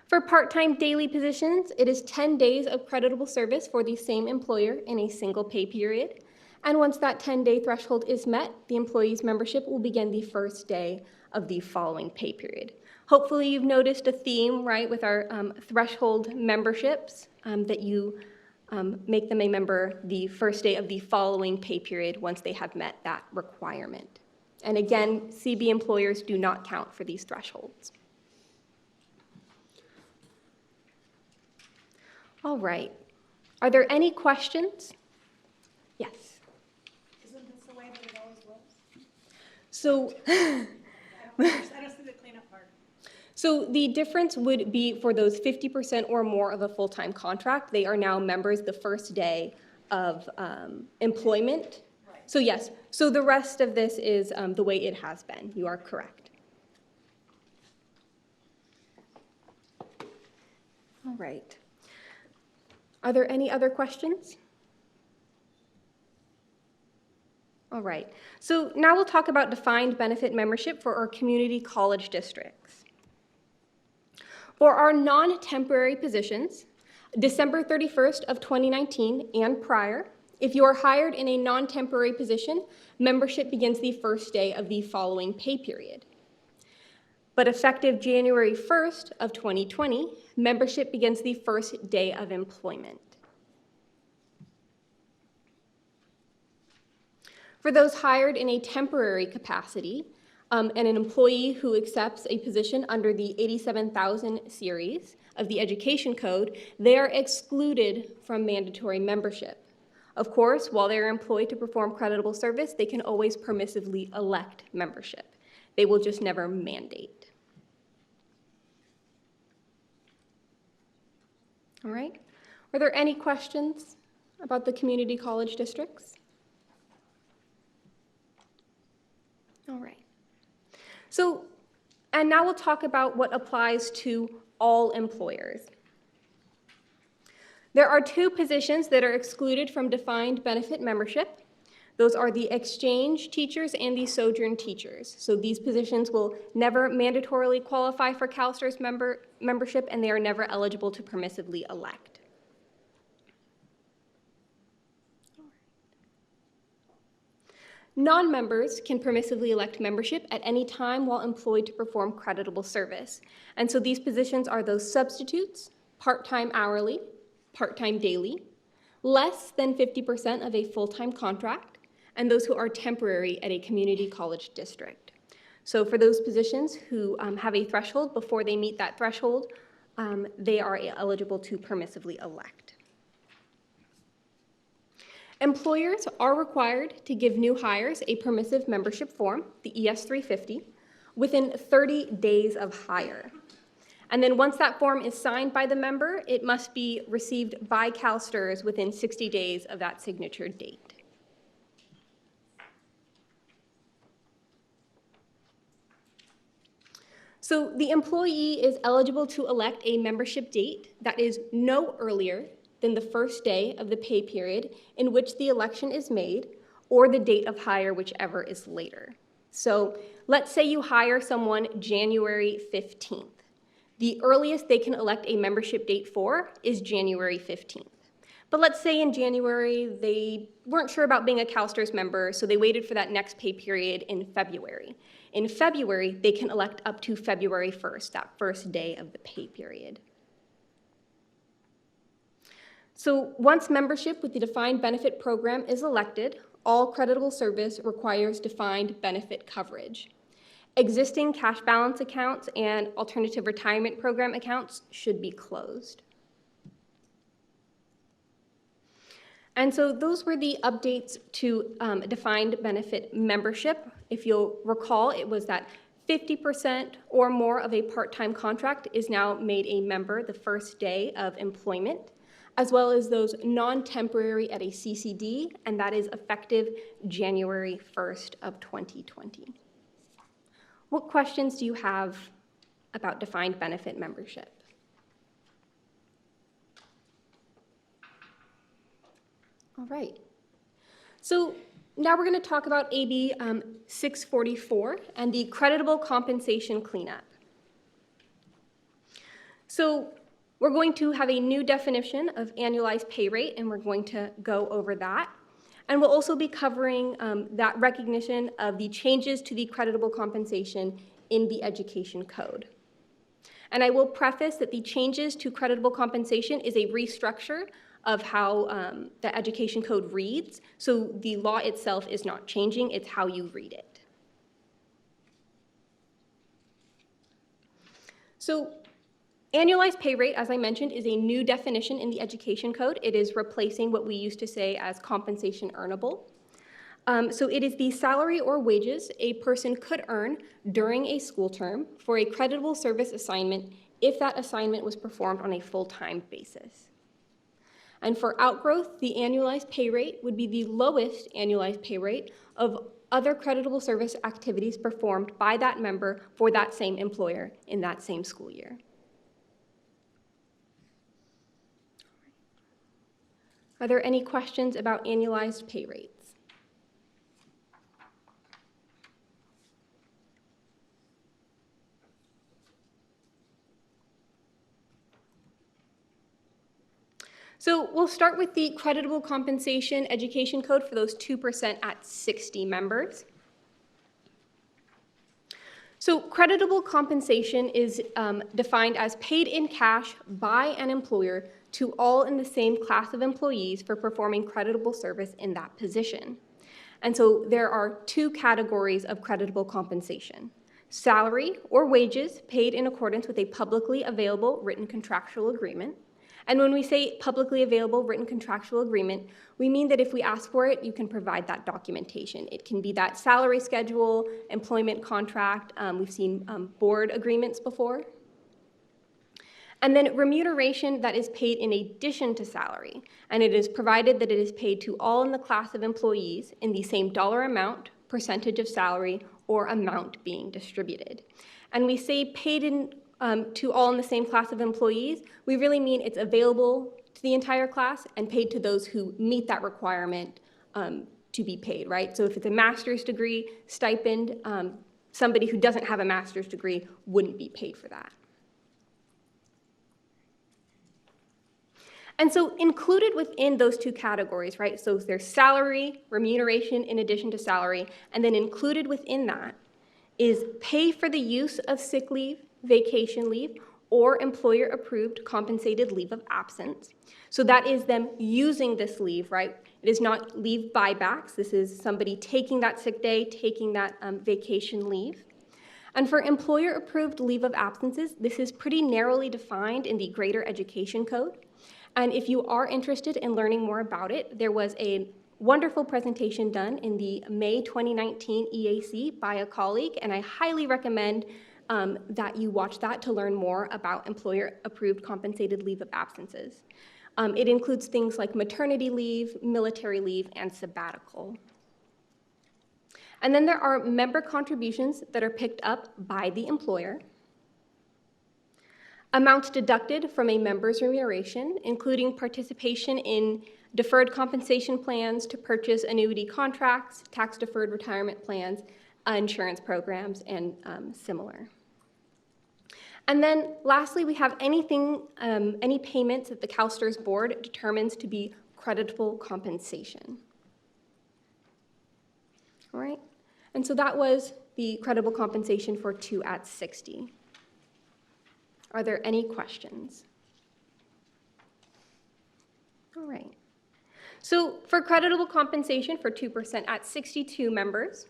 For part-time daily positions, it is 10 days of creditable service for the same employer in a single pay period. And once that 10-day threshold is met, the employee's membership will begin the first day of the following pay period. Hopefully you've noticed a theme, right, with our threshold memberships, that you make them a member the first day of the following pay period once they have met that requirement. And again, CB employers do not count for these thresholds. All right. Are there any questions? Yes. Isn't this the way that it always was? So I don't see the cleanup part. So the difference would be for those 50% or more of a full-time contract, they are now members the first day of employment. Right. So yes, so the rest of this is the way it has been. You are correct. All right. Are there any other questions? All right. So now we'll talk about defined benefit membership for our community college districts. For our non-temporary positions, December 31st of 2019 and prior, if you are hired in a non-temporary position, membership begins the first day of the following pay period. But effective January 1st of 2020, membership begins the first day of employment. For those hired in a temporary capacity, and an employee who accepts a position under the 87,000 series of the Education Code, they are excluded from mandatory membership. Of course, while they're employed to perform creditable service, they can always permissively elect membership. They will just never mandate. All right. Are there any questions about the community college districts? All right. So, and now we'll talk about what applies to all employers. There are two positions that are excluded from defined benefit membership. Those are the exchange teachers and the sojourn teachers. So these positions will never mandatorily qualify for CalSTRS membership, and they are never eligible to permissively elect. Non-members can permissively elect membership at any time while employed to perform creditable service. And so these positions are those substitutes, part-time hourly, part-time daily, less than 50% of a full-time contract, and those who are temporary at a community college district. So for those positions who have a threshold, before they meet that threshold, they are eligible to permissively elect. Employers are required to give new hires a permissive membership form, the ES-350, within 30 days of hire. And then once that form is signed by the member, it must be received by CalSTRS within 60 days of that signature date. So the employee is eligible to elect a membership date that is no earlier than the first day of the pay period in which the election is made, or the date of hire, whichever is later. So let's say you hire someone January 15th. The earliest they can elect a membership date for is January 15th. But let's say in January they weren't sure about being a CalSTRS member, so they waited for that next pay period in February. In February, they can elect up to February 1st, that first day of the pay period. So once membership with the defined benefit program is elected, all creditable service requires defined benefit coverage. Existing cash balance accounts and alternative retirement program accounts should be closed. And so those were the updates to defined benefit membership. If you'll recall, it was that 50% or more of a part-time contract is now made a member the first day of employment, as well as those non-temporary at a CCD, and that is effective January 1st of 2020. What questions do you have about defined benefit membership? All right. So now we're going to talk about AB 644 and the creditable compensation cleanup. So we're going to have a new definition of annualized pay rate, and we're going to go over that. And we'll also be covering that recognition of the changes to the creditable compensation in the Education Code. And I will preface that the changes to creditable compensation is a restructure of how the Education Code reads. So the law itself is not changing, it's how you read it. So annualized pay rate, as I mentioned, is a new definition in the Education Code. It is replacing what we used to say as compensation earnable. So it is the salary or wages a person could earn during a school term for a creditable service assignment if that assignment was performed on a full-time basis. And for outgrowth, the annualized pay rate would be the lowest annualized pay rate of other creditable service activities performed by that member for that same employer in that same school year. Are there any questions about annualized pay rates? So we'll start with the creditable compensation education code for those 2% at 60 members. So So creditable compensation is defined as paid in cash by an employer to all in the same class of employees for performing creditable service in that position. And so there are two categories of creditable compensation: salary or wages paid in accordance with a publicly available written contractual agreement. And when we say publicly available written contractual agreement, we mean that if we ask for it, you can provide that documentation. It can be that salary schedule, employment contract. We've seen board agreements before. And then remuneration that is paid in addition to salary. And it is provided that it is paid to all in the class of employees in the same dollar amount, percentage of salary, or amount being distributed. And we say paid in to all in the same class of employees, we really mean it's available to the entire class and paid to those who meet that requirement to be paid, right? So if it's a master's degree stipend, somebody who doesn't have a master's degree wouldn't be paid for that. And so included within those two categories, right? So there's salary, remuneration in addition to salary, and then included within that is pay for the use of sick leave, vacation leave, or employer-approved compensated leave of absence. So that is them using this leave, right? It is not leave buybacks. This is somebody taking that sick day, taking that vacation leave. And for employer-approved leave of absences, this is pretty narrowly defined in the Greater Education Code. And if you are interested in learning more about it, there was a wonderful presentation done in the May 2019 EAC by a colleague, and I highly recommend that you watch that to learn more about employer-approved compensated leave of absences. It includes things like maternity leave, military leave, and sabbatical. And then there are member contributions that are picked up by the employer. Amounts deducted from a member's remuneration, including participation in deferred compensation plans to purchase annuity contracts, tax-deferred retirement plans, insurance programs, and similar. And then lastly, we have any payments that the CalSTRS board determines to be creditable compensation. All right, and so that was the creditable compensation for 2 at 60. Are there any questions? All right. So for creditable compensation for 2% at 62 members,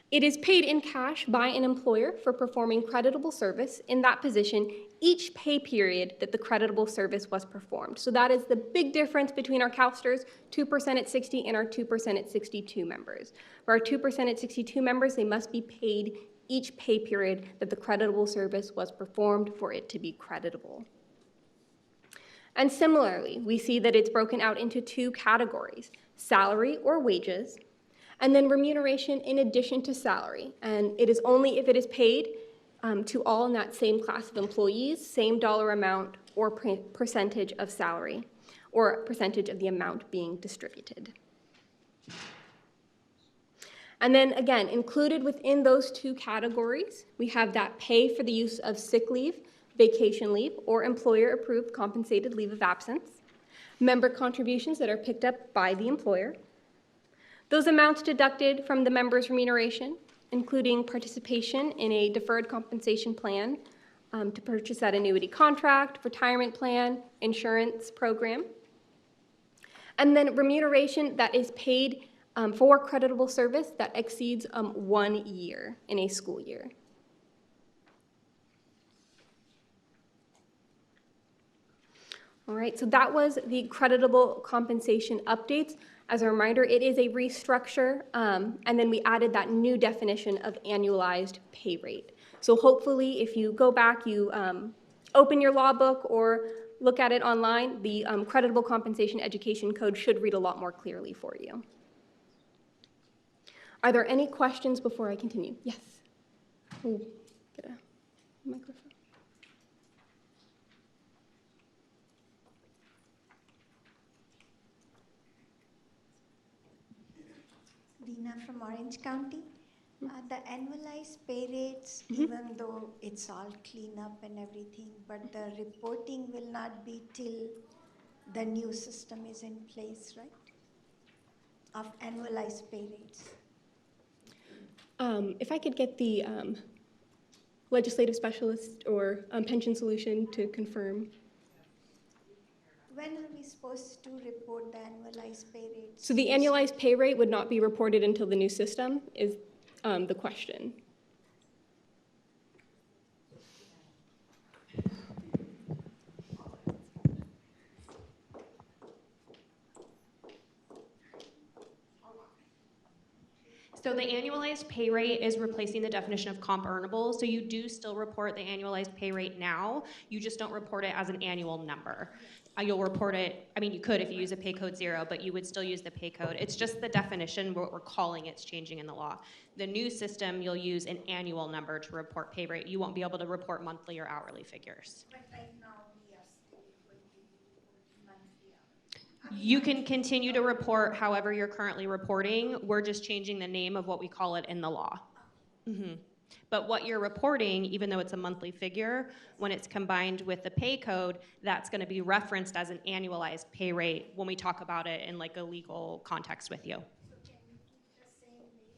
it is paid in cash by an employer for performing creditable service in that position each pay period that the creditable service was performed. So that is the big difference between our CalSTRS 2% at 60 and our 2% at 62 members. For our 2% at 62 members, they must be paid each pay period that the creditable service was performed for it to be creditable. And similarly, we see that it's broken out into two categories: salary or wages, and then remuneration in addition to salary. And it is only if it is paid to all in that same class of employees, same dollar amount or percentage of salary, or percentage of the amount being distributed. And then again, included within those two categories, we have that pay for the use of sick leave, vacation leave, or employer-approved compensated leave of absence, member contributions that are picked up by the employer, those amounts deducted from the member's remuneration, including participation in a deferred compensation plan to purchase that annuity contract, retirement plan, insurance program, and then remuneration that is paid for creditable service that exceeds 1 year in a school year. All right, so that was the creditable compensation updates. As a reminder, it is a restructure, and then we added that new definition of annualized pay rate. So hopefully, if you go back, you open your law book or look at it online, the Creditable Compensation Education Code should read a lot more clearly for you. Are there any questions before I continue? Yes. Oh, get a microphone. Dina from Orange County. The annualized pay rates, even though it's all cleanup and everything, but the reporting will not be till the new system is in place, right? Of annualized pay rates. If I could get the legislative specialist or pension solution to confirm. When are we supposed to report the annualized pay rates? So the annualized pay rate would not be reported until the new system is the question. So the annualized pay rate is replacing the definition of comp earnable. So you do still report the annualized pay rate now. You just don't report it as an annual number. You'll report it, I mean, you could if you use a pay code 0, but you would still use the pay code. It's just the definition, what we're calling it's changing in the law. The new system, you'll use an annual number to report pay rate. You won't be able to report monthly or hourly figures. But right now, we are still going to be monthly hours. You can continue to report however you're currently reporting. We're just changing the name of what we call it in the law. Mm-hmm. But what you're reporting, even though it's a monthly figure, when it's combined with the pay code, that's going to be referenced as an annualized pay rate when we talk about it in like a legal context with you. So can we keep the same rate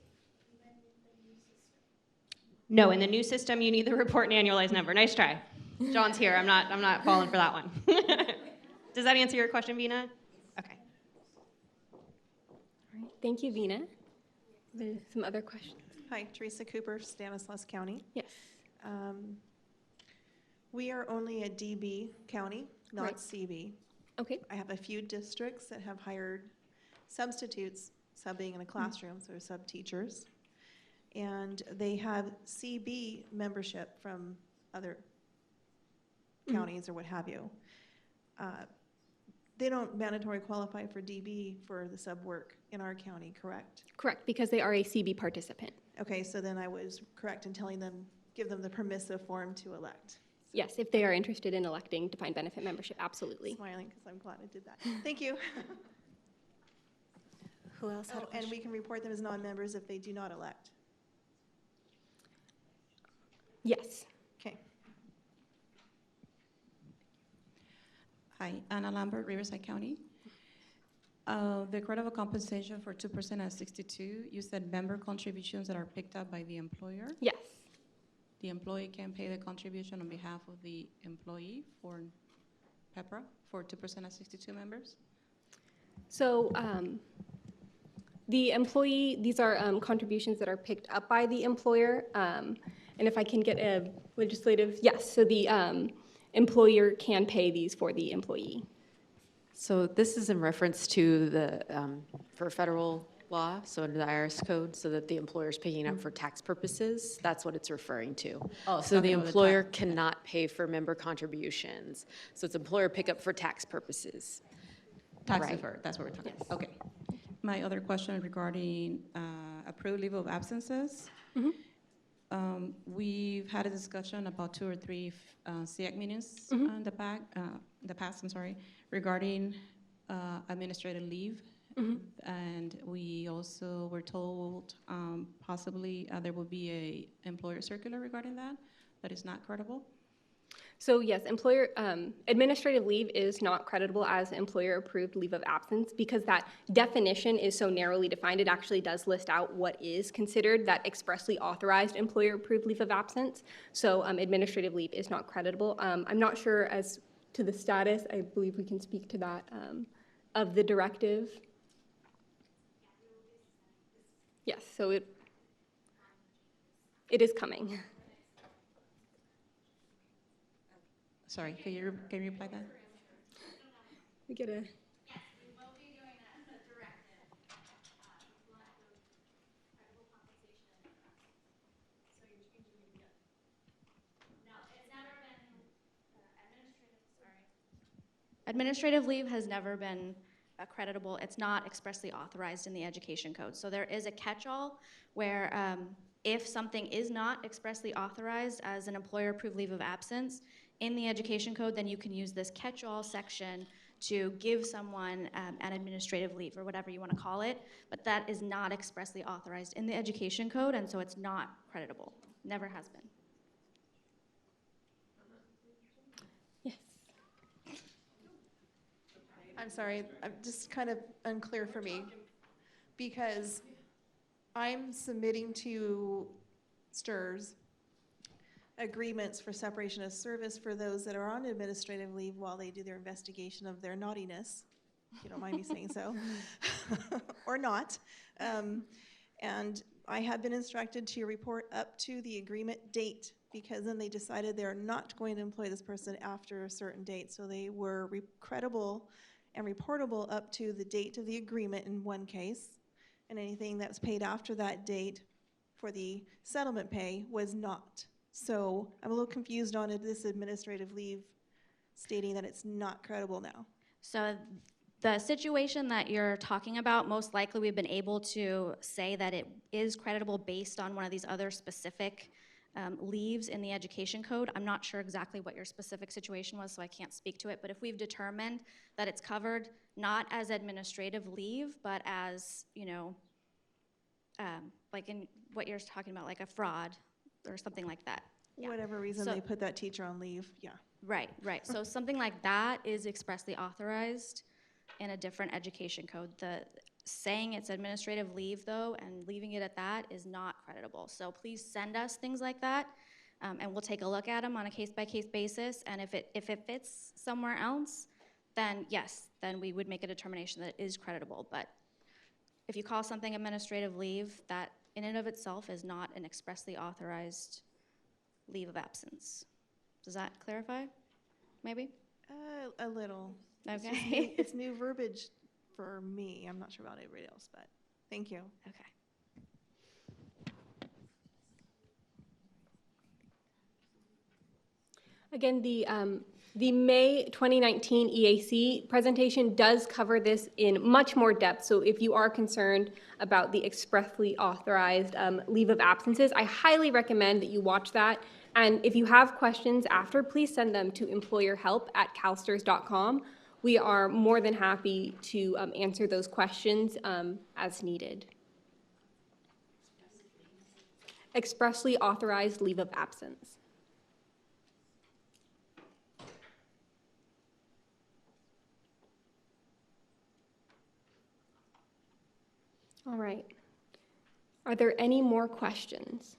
even with the new system? No, in the new system, you need to report an annualized number. Nice try. John's here. I'm not falling for that one. Does that answer your question, Vina? Okay. All right, thank you, Vina. There's some other questions. Hi, Teresa Cooper, Stanislaus County. Yes. We are only a DB county, not Right. CB. Okay. I have a few districts that have hired substitutes, subbing in a classroom, so sub-teachers. And they have CB membership from other counties or what have you. They don't mandatory qualify for DB for the sub work in our county, correct? Correct, because they are a CB participant. Okay, so then I was correct in telling them, give them the permissive form to elect. Yes, if they are interested in electing defined benefit membership, absolutely. Smiling because I'm glad I did that. Thank you. Who else had a And question? we can report them as non-members if they do not elect. Yes. Okay. Hi, Anna Lambert, Riverside County. The credible compensation for 2% at 62, you said member contributions that are picked up by the employer. Yes. The employee can pay the contribution on behalf of the employee for PEPRA for 2% at 62 members? So the employee, these are contributions that are picked up by the employer. And if I can get a legislative, yes, so the employer can pay these for the employee. So this is in reference to the, for federal law, so under the IRS code, so that the employer is picking up for tax purposes. That's what it's referring to. Oh, it's So the talking about the employer cannot pay for member contributions. So it's employer pickup for tax purposes. Tax Right. deferred, that's what we're talking Yes. about. Okay. My other question regarding approved leave of absences. We've had a discussion about 2 or 3 SEAC meetings in the past, regarding administrative leave. And we also were told possibly there will be a employer circular regarding that, that is not credible. So yes, employer administrative leave is not creditable as employer-approved leave of absence because that definition is so narrowly defined. It actually does list out what is considered that expressly authorized employer-approved leave of absence. So administrative leave is not creditable. I'm not sure as to the status. I believe we can speak to that of the directive. Yes, so it is coming. Sorry, can you reply that? We get a. Administrative leave has never been creditable. It's not expressly authorized in the education code. So there is a catch-all where if something is not expressly authorized as an employer-approved leave of absence in the education code, then you can use this catch-all section to give someone an administrative leave or whatever you want to call it, but that is not expressly authorized in the education code, and so it's not creditable. Never has been. Yes. I'm sorry, I'm just kind of unclear for me because I'm submitting to STRS agreements for separation of service for those that are on administrative leave while they do their investigation of their naughtiness, if you don't mind me saying so, or not. And I have been instructed to report up to the agreement date, because then they decided they're not going to employ this person after a certain date. So they were credible and reportable up to the date of the agreement in one case, and anything that was paid after that date for the settlement pay was not. So I'm a little confused on this administrative leave stating that it's not credible now. So the situation that you're talking about, most likely we've been able to say that it is creditable based on one of these other specific leaves in the education code. I'm not sure exactly what your specific situation was, so I can't speak to it, but if we've determined that it's covered not as administrative leave, but as, you know, like in what you're talking about, like a fraud or something like that. Yeah. Whatever reason they put that teacher on leave, yeah. Right, right. So something like that is expressly authorized in a different education code. The saying it's administrative leave, though, and leaving it at that is not creditable. So please send us things like that, and we'll take a look at them on a case-by-case basis. And if it fits somewhere else, then yes, then we would make a determination that it is creditable. But if you call something administrative leave, that in and of itself is not an expressly authorized leave of absence. Does that clarify, maybe? A little. Okay. It's new verbiage for me. I'm not sure about everybody else, but thank you. Okay. Again, the May 2019 EAC presentation does cover this in much more depth. So if you are concerned about the expressly authorized leave of absences, I highly recommend that you watch that. And if you have questions after, please send them to employerhelp@calstrs.com. We are more than happy to answer those questions as needed. Expressly authorized leave of absence. All right. Are there any more questions?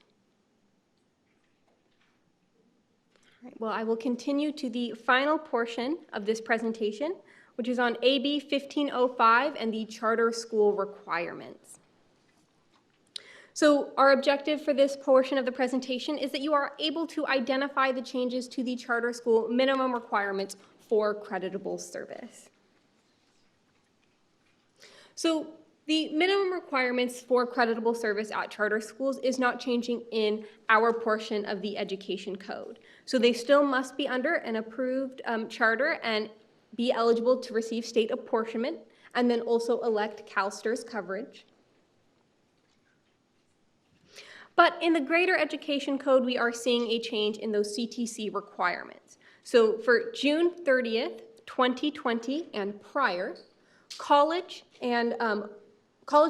All right, well, I will continue to the final portion of this presentation, which is on AB 1505 and the charter school requirements. So our objective for this portion of the presentation is that you are able to identify the changes to the charter school minimum requirements for creditable service. So the minimum requirements for creditable service at charter schools is not changing in our portion of the education code. So they still must be under an approved charter and be eligible to receive state apportionment, and then also elect CalSTRS coverage. But in the greater education code, we are seeing a change in those CTC requirements. So for June 30th, 2020 and prior, college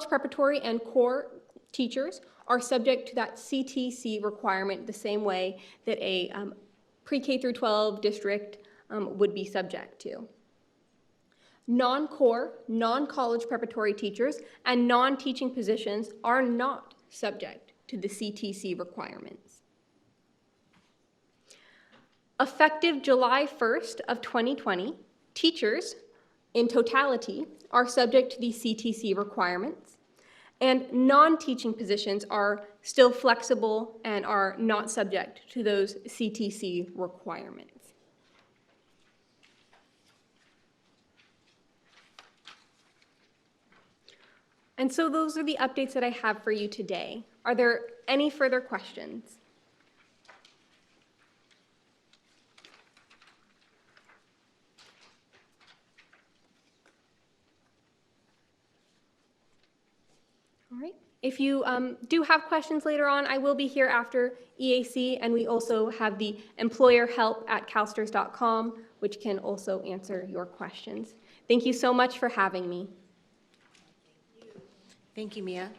preparatory and core teachers are subject to that CTC requirement the same way that a pre-K through 12 district would be subject to. Non-core, non-college preparatory teachers and non-teaching positions are not subject to the CTC requirements. Effective July 1st of 2020, teachers in totality are subject to the CTC requirements, and non-teaching positions are still flexible and are not subject to those CTC requirements. And so those are the updates that I have for you today. Are there any further questions? All right. If you do have questions later on, I will be here after EAC, and we also have the employerhelp@calstrs.com, which can also answer your questions. Thank you so much for having me. Thank you, Mia.